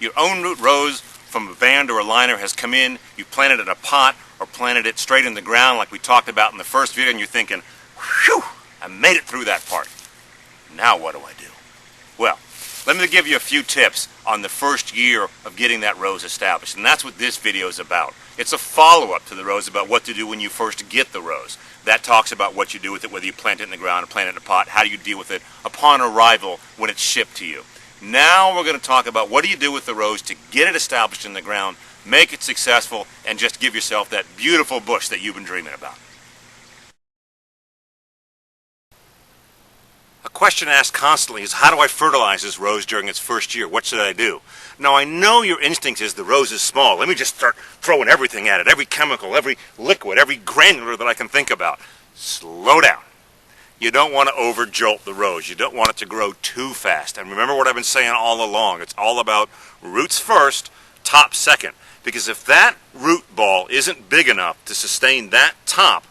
Your own root rose from a band or a liner has come in, you planted it in a pot or planted it straight in the ground like we talked about in the first video, and you're thinking, whew, I made it through that part. Now what do I do? Well, let me give you a few tips on the first year of getting that rose established, and that's what this video is about. It's a follow-up to the rose about what to do when you first get the rose. That talks about what you do with it, whether you plant it in the ground or plant it in a pot, how do you deal with it upon arrival when it's shipped to you. Now we're going to talk about what do you do with the rose to get it established in the ground, make it successful, and just give yourself that beautiful bush that you've been dreaming about. A question asked constantly is, how do I fertilize this rose during its first year? What should I do? Now, I know your instinct is the rose is small. Let me just start throwing everything at it, every chemical, every liquid, every granular that I can think about. Slow down. You don't want to over-jolt the rose. You don't want it to grow too fast. And remember what I've been saying all along. It's all about roots first, top second. Because if that root ball isn't big enough to sustain that top,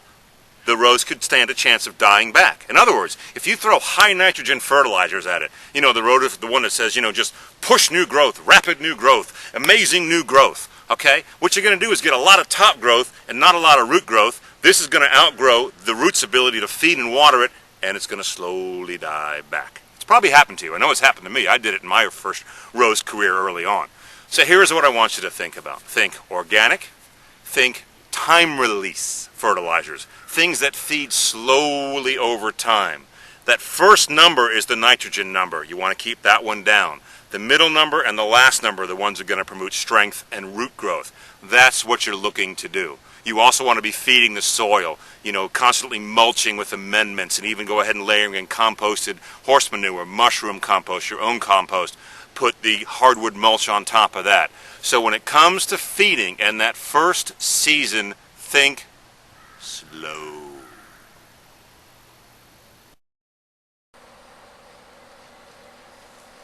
the rose could stand a chance of dying back. In other words, if you throw high nitrogen fertilizers at it, the one that says, just push new growth, rapid new growth, amazing new growth, okay? What you're going to do is get a lot of top growth and not a lot of root growth. This is going to outgrow the root's ability to feed and water it, and it's going to slowly die back. It's probably happened to you. I know it's happened to me. I did it in my first rose career early on. So here's what I want you to think about. Think organic, think time release fertilizers, things that feed slowly over time. That first number is the nitrogen number. You want to keep that one down. The middle number and the last number are the ones that are going to promote strength and root growth. That's what you're looking to do. You also want to be feeding the soil, constantly mulching with amendments, and even go ahead and layering in composted horse manure, mushroom compost, your own compost. Put the hardwood mulch on top of that. So when it comes to feeding and that first season, think slow.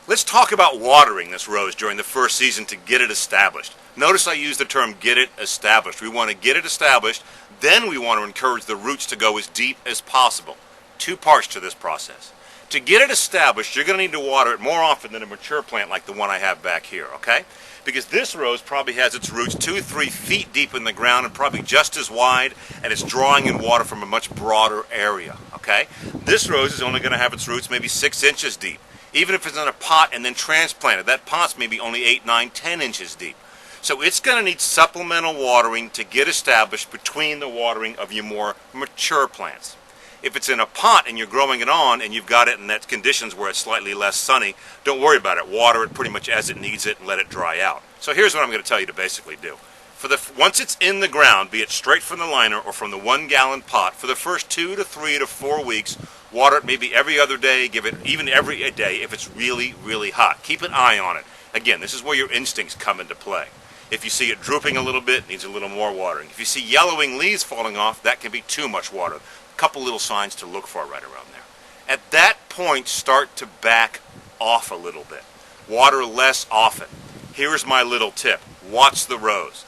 Let's talk about watering this rose during the first season to get it established. Notice I use the term get it established. We want to get it established, then we want to encourage the roots to go as deep as possible. Two parts to this process. To get it established, you're going to need to water it more often than a mature plant like the one I have back here, okay? Because this rose probably has its roots 2 or 3 feet deep in the ground and probably just as wide, and it's drawing in water from a much broader area, okay? This rose is only going to have its roots maybe 6 inches deep. Even if it's in a pot and then transplanted, that pot's maybe only 8, 9, 10 inches deep. So it's going to need supplemental watering to get established between the watering of your more mature plants. If it's in a pot and you're growing it on and you've got it in that conditions where it's slightly less sunny, don't worry about it. Water it pretty much as it needs it and let it dry out. So here's what I'm going to tell you to basically do. Once it's in the ground, be it straight from the liner or from the 1-gallon pot, for the first 2 to 3 to 4 weeks, water it maybe every other day, give it even every day if it's really, really hot. Keep an eye on it. Again, this is where your instincts come into play. If you see it drooping a little bit, it needs a little more watering. If you see yellowing leaves falling off, that can be too much water. A couple little signs to look for right around there. At that point, start to back off a little bit. Water less often. Here's my little tip. Watch the rose.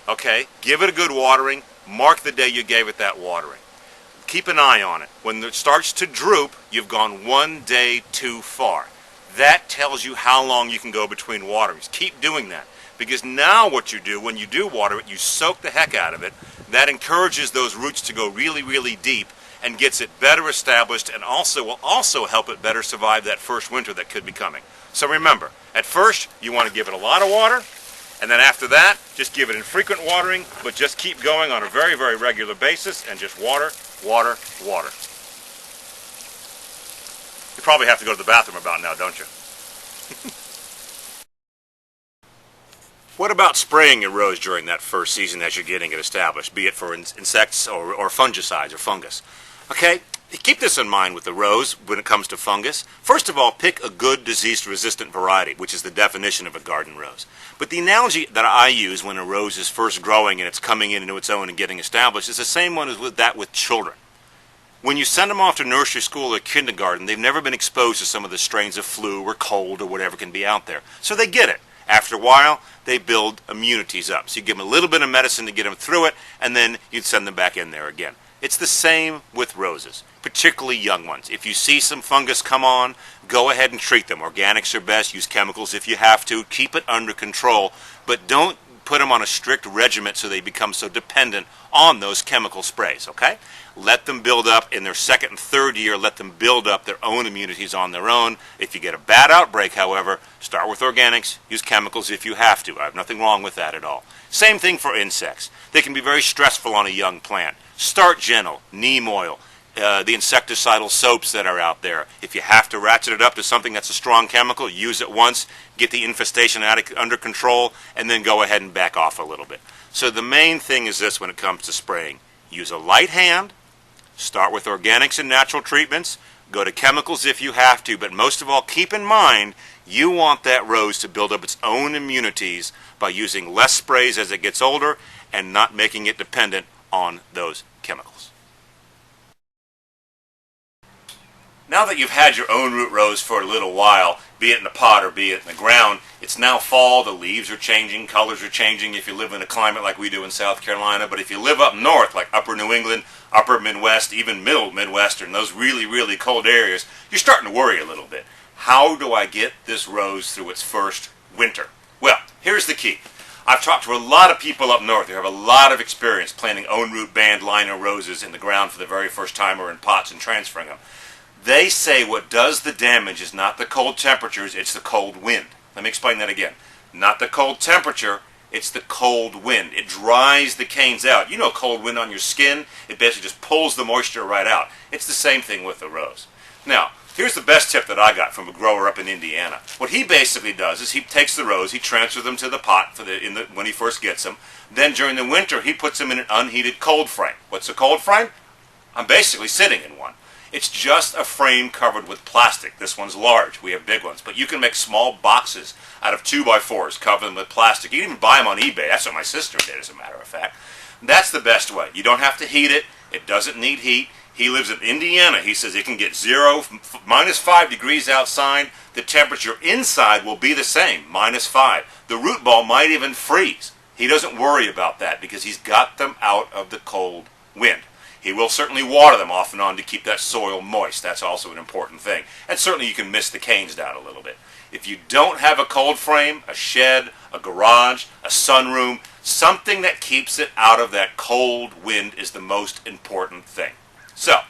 Okay? Give it a good watering. Mark the day you gave it that watering. Keep an eye on it. When it starts to droop, you've gone 1 day too far. That tells you how long you can go between waterings. Keep doing that. Because now what you do, when you do water it, you soak the heck out of it. That encourages those roots to go really, really deep and gets it better established, and will also help it better survive that first winter that could be coming. So remember, at first you want to give it a lot of water, and then after that, just give it infrequent watering, but just keep going on a very, very regular basis and just water, water, water. You probably have to go to the bathroom about now, don't you? What about spraying your rose during that first season as you're getting it established, be it for insects or fungicides or fungus? Okay, keep this in mind with the rose when it comes to fungus. First of all, pick a good disease-resistant variety, which is the definition of a garden rose. But the analogy that I use when a rose is first growing and it's coming into its own and getting established is the same one as with children. When you send them off to nursery school or kindergarten, they've never been exposed to some of the strains of flu or cold or whatever can be out there. So they get it. After a while, they build immunities up. So you give them a little bit of medicine to get them through it, and then you'd send them back in there again. It's the same with roses, particularly young ones. If you see some fungus come on, go ahead and treat them. Organics are best. Use chemicals if you have to. Keep it under control, but don't put them on a strict regimen so they become so dependent on those chemical sprays, okay? Let them build up in their second and third year. Let them build up their own immunities on their own. If you get a bad outbreak, however, start with organics. Use chemicals if you have to. I have nothing wrong with that at all. Same thing for insects. They can be very stressful on a young plant. Start gentle. Neem oil, the insecticidal soaps that are out there. If you have to ratchet it up to something that's a strong chemical, use it once, get the infestation under control, and then go ahead and back off a little bit. So the main thing is this when it comes to spraying. Use a light hand. Start with organics and natural treatments. Go to chemicals if you have to, but most of all, keep in mind you want that rose to build up its own immunities by using less sprays as it gets older and not making it dependent on those chemicals. Now that you've had your own root rose for a little while, be it in a pot or be it in the ground, it's now fall, the leaves are changing, colors are changing if you live in a climate like we do in South Carolina, but if you live up north like upper New England, upper Midwest, even middle Midwestern, those really, really cold areas, you're starting to worry a little bit. How do I get this rose through its first winter? Well, here's the key. I've talked to a lot of people up north who have a lot of experience planting own root band liner roses in the ground for the very first time or in pots and transferring them. They say what does the damage is not the cold temperatures, it's the cold wind. Let me explain that again. Not the cold temperature, it's the cold wind. It dries the canes out. You know cold wind on your skin, it basically just pulls the moisture right out. It's the same thing with the rose. Now, here's the best tip that I got from a grower up in Indiana. What he basically does is he takes the rose, he transfers them to the pot when he first gets them. Then during the winter, he puts them in an unheated cold frame. What's a cold frame? I'm basically sitting in one. It's just a frame covered with plastic. This one's large. We have big ones. But you can make small boxes out of 2x4s, cover them with plastic. You can even buy them on eBay. That's what my sister did, as a matter of fact. That's the best way. You don't have to heat it. It doesn't need heat. He lives in Indiana. He says it can get -5 degrees outside. The temperature inside will be the same, -5. The root ball might even freeze. He doesn't worry about that because he's got them out of the cold wind. He will certainly water them off and on to keep that soil moist. That's also an important thing. And certainly you can mist the canes down a little bit. If you don't have a cold frame, a shed, a garage, a sunroom, something that keeps it out of that cold wind is the most important thing. So,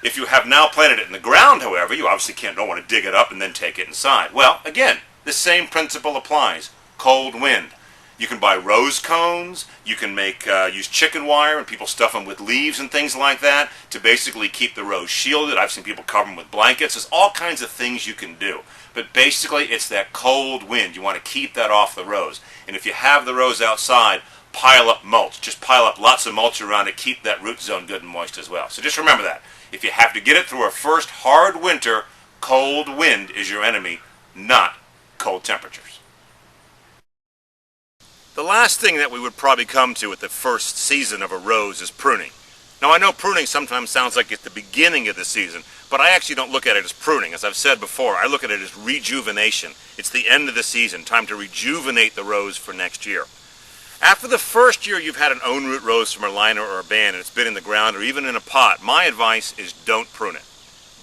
if you have now planted it in the ground, however, you obviously don't want to dig it up and then take it inside. Well, again, the same principle applies. Cold wind. You can buy rose cones. You can use chicken wire, and people stuff them with leaves and things like that to basically keep the rose shielded. I've seen people cover them with blankets. There's all kinds of things you can do. But basically, it's that cold wind. You want to keep that off the rose. And if you have the rose outside, pile up mulch. Just pile up lots of mulch around it. Keep that root zone good and moist as well. So just remember that. If you have to get it through a first hard winter, cold wind is your enemy, not cold temperatures. The last thing that we would probably come to at the first season of a rose is pruning. Now I know pruning sometimes sounds like it's the beginning of the season, but I actually don't look at it as pruning. As I've said before, I look at it as rejuvenation. It's the end of the season, time to rejuvenate the rose for next year. After the first year you've had an own root rose from a liner or a band and it's been in the ground or even in a pot, my advice is don't prune it.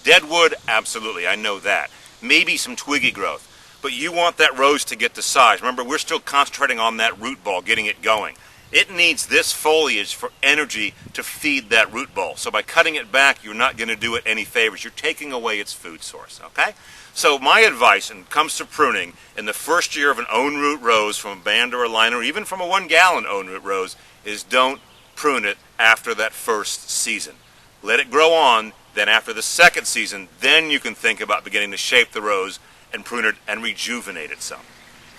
Dead wood, absolutely, I know that. Maybe some twiggy growth. But you want that rose to get to size. Remember, we're still concentrating on that root ball, getting it going. It needs this foliage for energy to feed that root ball. So by cutting it back, you're not going to do it any favors. You're taking away its food source, okay? So my advice, when it comes to pruning, in the first year of an own root rose from a band or a liner, or even from a 1-gallon own root rose, is don't prune it after that first season. Let it grow on, then after the second season, then you can think about beginning to shape the rose and prune it and rejuvenate it some.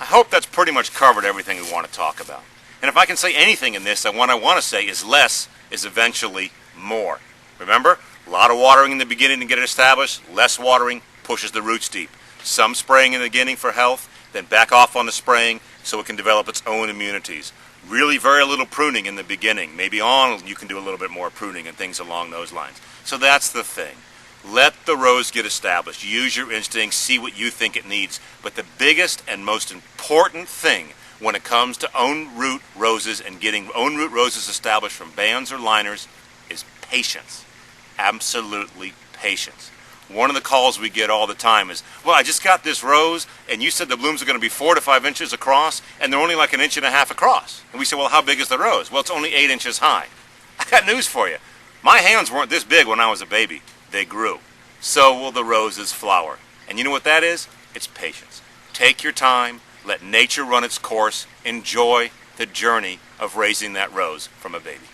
I hope that's pretty much covered everything we want to talk about. And if I can say anything in this, what I want to say is less is eventually more. Remember, a lot of watering in the beginning to get it established, less watering pushes the roots deep. Some spraying in the beginning for health, then back off on the spraying so it can develop its own immunities. Really very little pruning in the beginning. Maybe on you can do a little bit more pruning and things along those lines. So that's the thing. Let the rose get established. Use your instincts, see what you think it needs. But the biggest and most important thing when it comes to own root roses and getting own root roses established from bands or liners is patience. Absolutely patience. One of the calls we get all the time is, well, I just got this rose, and you said the blooms are going to be 4 to 5 inches across, and they're only like 1.5 inches across. And we say, well, how big is the rose? Well, it's only 8 inches high. I got news for you. My hands weren't this big when I was a baby. They grew. So will the rose's flower. And you know what that is? It's patience. Take your time. Let nature run its course. Enjoy the journey of raising that rose from a baby.